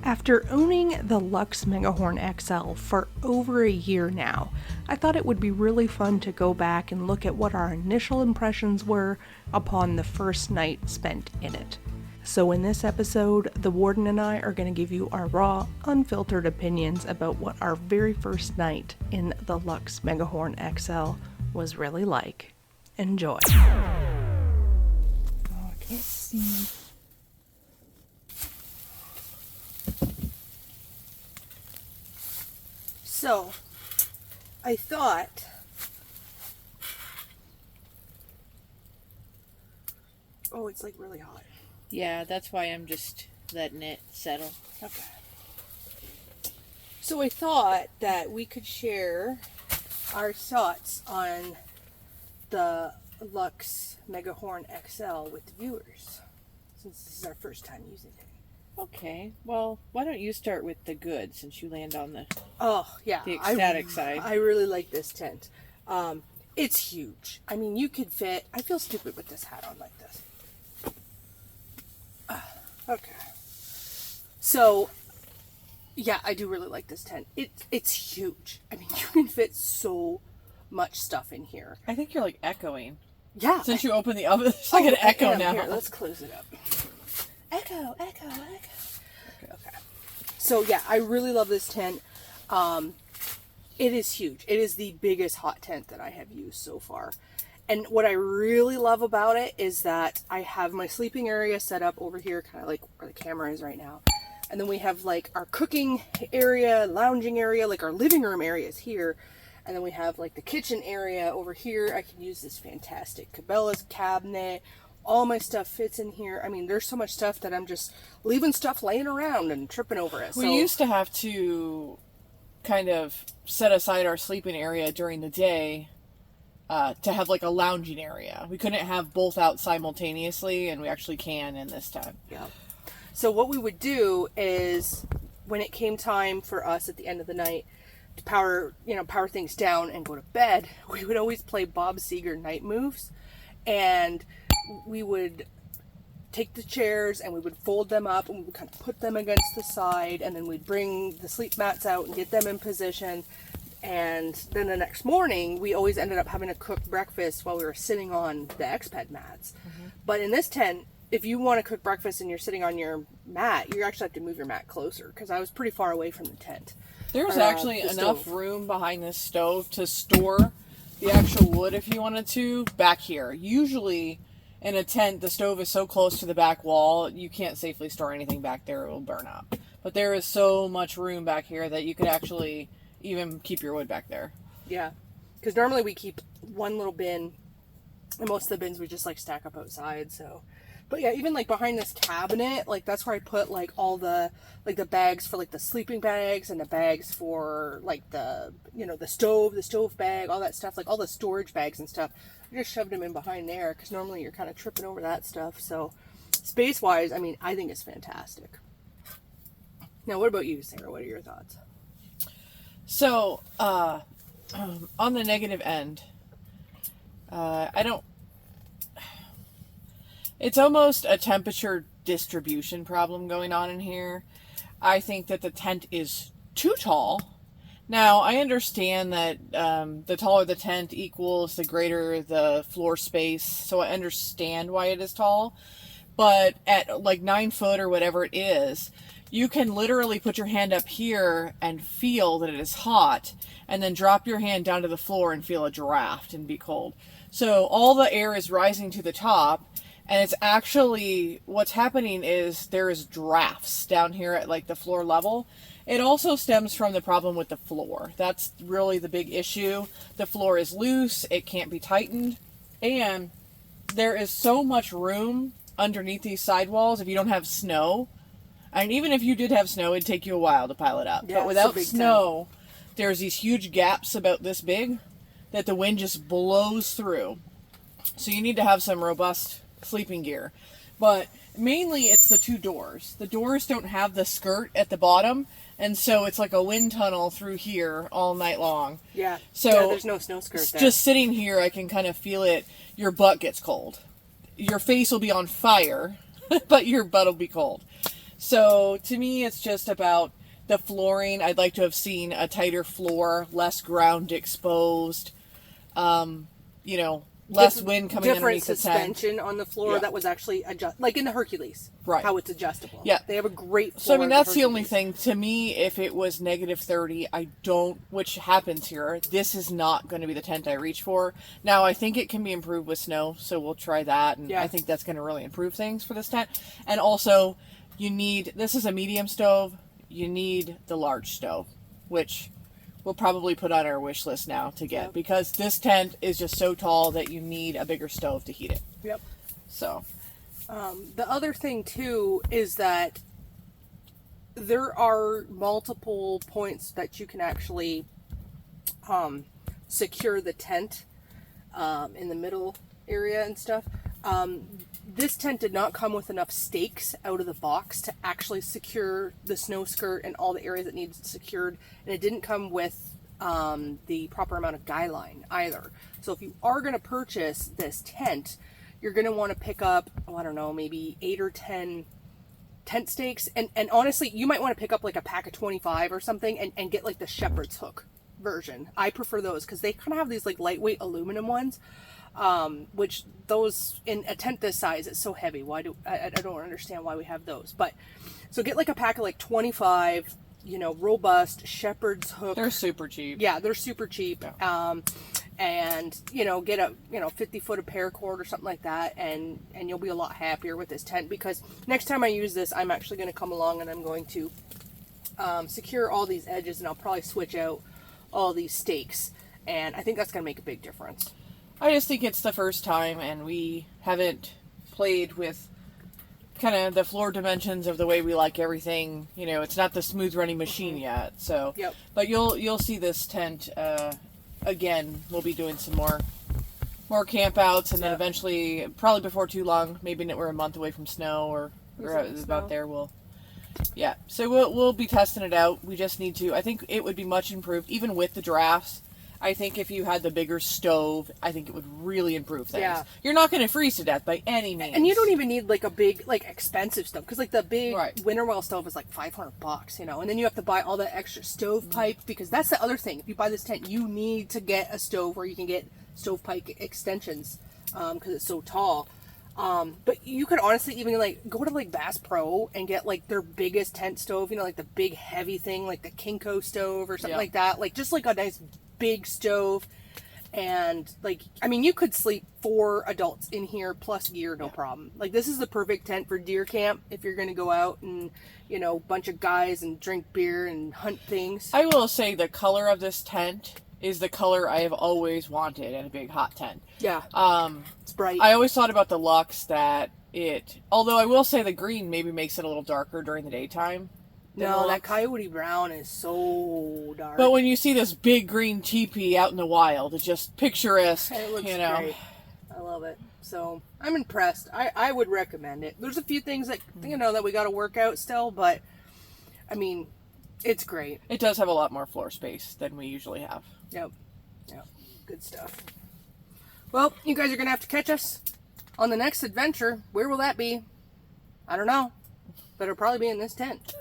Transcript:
After owning the Luxe Megahorn XL for over a year now, I thought it would be really fun to go back and look at what our initial impressions were upon the first night spent in it. So in this episode, the Warden and I are going to give you our raw, unfiltered opinions about what our very first night in the Luxe Megahorn XL was really like. Enjoy. Oh, I can't see. So, I thought it's like really hot. Yeah, that's why I'm just letting it settle. Okay. So I thought that we could share our thoughts on the Luxe Megahorn XL with the viewers, since this is our first time using it. Okay, well, why don't you start with the good, since you land on the ecstatic side. I really like this tent. It's huge. I mean, you could fit. I feel stupid with this hat on like this. Okay. So, yeah, I do really like this tent. It's huge. I mean, you can fit so much stuff in here. I think you're like echoing. Yeah. Since you opened the oven, it's like an echo now. Here, let's close it up. Echo. Okay. So yeah, I really love this tent. It is huge. It is the biggest hot tent that I have used so far. And what I really love about it is that I have my sleeping area set up over here, kind of like where the camera is right now. And then we have like our cooking area, lounging area, like our living room area is here. And then we have like the kitchen area over here. I can use this fantastic Cabela's cabinet. All my stuff fits in here. I mean, there's so much stuff that I'm just leaving stuff laying around and tripping over it. We used to have to kind of set aside our sleeping area during the day to have like a lounging area. We couldn't have both out simultaneously, and we actually can in this time. Yeah. So what we would do is, when it came time for us at the end of the night to power things down and go to bed, we would always play Bob Seger night moves, and we would take the chairs and we would fold them up and we would kind of put them against the side, and then we'd bring the sleep mats out and get them in position. And then the next morning, we always ended up having to cook breakfast while we were sitting on the X-Ped mats. Mm-hmm. But in this tent, if you want to cook breakfast and you're sitting on your mat, you actually have to move your mat closer, because I was pretty far away from the tent. There's actually enough room behind this stove to store the actual wood if you wanted to back here. Usually in a tent, the stove is so close to the back wall, you can't safely store anything back there. It will burn up. But there is so much room back here that you could actually even keep your wood back there. Yeah, because normally we keep one little bin, and most of the bins we just like stack up outside. So, but yeah, even like behind this cabinet, like that's where I put like all the bags for like the sleeping bags, and the bags for like the the stove bag, all that stuff, like all the storage bags and stuff. I just shoved them in behind there, because normally you're kind of tripping over that stuff. So space wise, I mean, I think it's fantastic. Now, what about you, Sarah? What are your thoughts? So, on the negative end, it's almost a temperature distribution problem going on in here. I think that the tent is too tall. Now, I understand that the taller the tent equals the greater the floor space, so I understand why it is tall. But at like 9 foot or whatever it is, you can literally put your hand up here and feel that it is hot, and then drop your hand down to the floor and feel a draft and be cold. So all the air is rising to the top, and it's actually, what's happening is there is drafts down here at like the floor level. It also stems from the problem with the floor. That's really the big issue. The floor is loose, it can't be tightened, and there is so much room underneath these sidewalls if you don't have snow. And even if you did have snow, it'd take you a while to pile it up. Yeah, but without snow, there's these huge gaps about this big that the wind just blows through. So you need to have some robust sleeping gear. But mainly it's the two doors. The doors don't have the skirt at the bottom, and so it's like a wind tunnel through here all night long. Yeah. So yeah, there's no snow skirt there. Just sitting here, I can kind of feel it. Your butt gets cold. Your face will be on fire, but your butt will be cold. So to me, it's just about the flooring. I'd like to have seen a tighter floor, less ground exposed, you know, less wind coming underneath the tent. Different suspension on the floor Yeah. that was actually like in the Hercules, Right. how it's adjustable. Yeah. They have a great floor. So, I mean, that's the only Hercules. thing. To me, if it was negative 30, I don't, which happens here, this is not going to be the tent I reach for. Now, I think it can be improved with snow, so we'll try that. And Yeah. I think that's going to really improve things for this tent. And also, this is a medium stove, you need the large stove, which we'll probably put on our wish list now to get, Yep. because this tent is just so tall that you need a bigger stove to heat it. Yep. So, The other thing too is that there are multiple points that you can actually secure the tent in the middle area and stuff. This tent did not come with enough stakes out of the box to actually secure the snow skirt and all the areas that needed secured, and it didn't come with the proper amount of guy line either. So if you are going to purchase this tent, you're going to want to pick up, I don't know, maybe 8 or 10 tent stakes, and honestly, you might want to pick up like a pack of 25 or something, and get like the shepherd's hook version. I prefer those because they kind of have these like lightweight aluminum ones, which those in a tent this size, it's so heavy. Why do I don't understand why we have those. But so get like a pack of like 25, robust shepherd's hook. they're super cheap. Yeah, they're super cheap. Yeah. And get a 50-foot of paracord or something like that, and you'll be a lot happier with this tent, because next time I use this, I'm actually going to come along and I'm going to secure all these edges, and I'll probably switch out all these stakes, and I think that's going to make a big difference. I just think it's the first time, and we haven't played with kind of the floor dimensions of the way we like everything. It's not the smooth running machine yet. So, Yep. But you'll see this tent again. We'll be doing some more campouts, and then eventually, probably before too long, maybe we're a month away from snow, or about there. So we'll be testing it out. We just need to. I think it would be much improved, even with the drafts. I think if you had the bigger stove, I think it would really improve things. Yeah. You're not going to freeze to death by any means. And you don't even need like a big, like expensive stove, because like the big Right. winter well stove is like $500, and then you have to buy all the extra stovepipe, because that's the other thing. If you buy this tent, you need to get a stove where you can get stovepipe extensions, because it's so tall. But you could honestly even like go to like Bass Pro and get like their biggest tent stove, like the big heavy thing, like the Kinko stove or something like that, like just like a nice big stove. And like, I mean, you could sleep 4 adults in here plus gear, no problem. Like, this is the perfect tent for deer camp if you're going to go out and, bunch of guys and drink beer and hunt things. I will say the color of this tent is the color I have always wanted in a big hot tent. Yeah. It's bright. I always thought about the Luxe that although I will say the green maybe makes it a little darker during the daytime. No, that coyote brown is so dark. But when you see this big green teepee out in the wild, it's just picturesque. It looks great. I love it. So I'm impressed. I would recommend it. There's a few things that that we got to work out still, but I mean, it's great. It does have a lot more floor space than we usually have. Yep. Good stuff. Well, you guys are gonna have to catch us on the next adventure. Where will that be? I don't know. But it'll probably be in this tent.